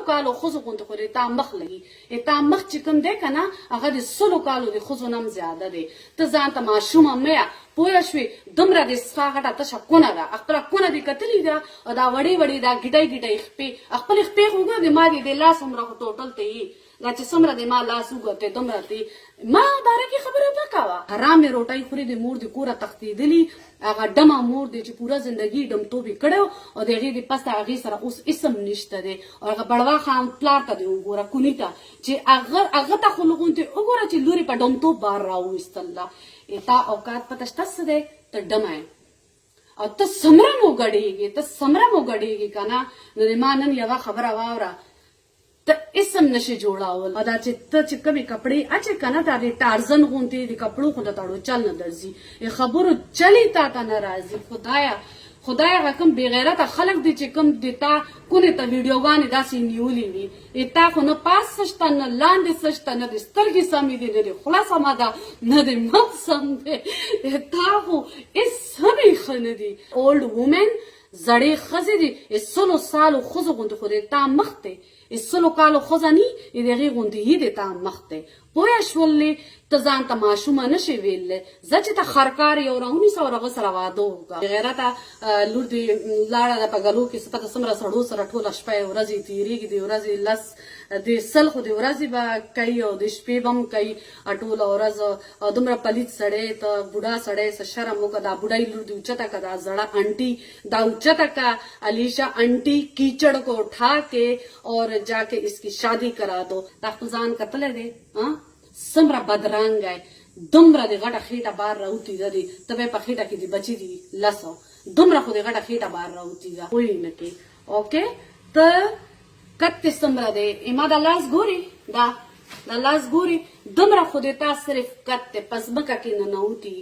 کالو خزو غونډه خوري تا مخ لګي تا مخ چې کوم دی کنه هغه د 100 کالو د خزو نم زیاده دی ته ځان ته ماشومه میا پوه شوې دومره د ساغټه تشه کونه ده خپل کونه دې کتلی ده دا وړي وړي دا ګډای ګډای خپې خپل خپې وګوره د ما دې لاس عمره ټوټل ته دا چې څومره د ما لاس وګته دومره ته ما داره کې خبره وکاوه حرام روټۍ خوري د مور د کوره تختیدلی هغه دمه مور دې چې پوره ژوندۍ دم توبې کړو او دغه دې پسته هغه سره اوس اسم نشته دی او هغه بړوا خان پلار ته دی وګوره کونی ته چې هغه ته خلګون ته وګوره چې لوري په دم تو بار راوستله تا اوقات پته شته څه دی ته دمه او ته سمره مو غړېږي کنه نو ما نن یوه خبره واوره ته اسم نشي جوړاول دا چې ته چې کومې کپړې اچې کنه دا د ټارزن غونتې د کپړو خو د تړو چل نه درځي خبرو چلی تا ته نه راځي خدایا رقم بغیرته خلک دي چې کوم د تا کونې ته ویډیوګانې داسې نیولې وي تا خو نه پاس شته نه لاندې شته نه د سترګې سمې دي نه د خوله سمه ده نه د مخ سم دی تا خو هېڅ سمې ښه نه دي اولډ وومن زړې ښځې دي 100 سالو ښځو غوندې خو د تا مخ دی 100 کالو ښځه ني د هغې غوندې یې د تا مخ دی پوه شولې ته ځان ته ماشومه نشي ویلی زه چې ته خرکار یو راونیسه او هغه سره واده وکړه غیرته لور دې لاړه ده په ګلو کې څه پته څومره سړو سره ټوله شپه یې ورځې تېرېږي د ورځې لس د سل خو د ورځې به کوي او د شپې به هم کوي ټوله ورځ او دومره پلیت سړی ته بوډا سړی څه شرم وکړه دا بوډۍ لور دې اوچته کړه دا زړه انټي دا اوچته کړه علیشا انٹی کیچڑ کو اٹھا کے اور جا کے اس کی شادی کرا دو دا خپل ځان کتلی دی څومره بدرنګ دی دومره د غټه خېټه بار راوتي ده دی ته به یې په خېټه کې د بچي دي 10 دومره خو د غټه خېټه بار راوتي ده پوه نه کې اوکې ته کته څومره دی ما دا لاس ګوري دا لاس ګوري دومره خو د تا صرف کته په ځمکه کې ننوتي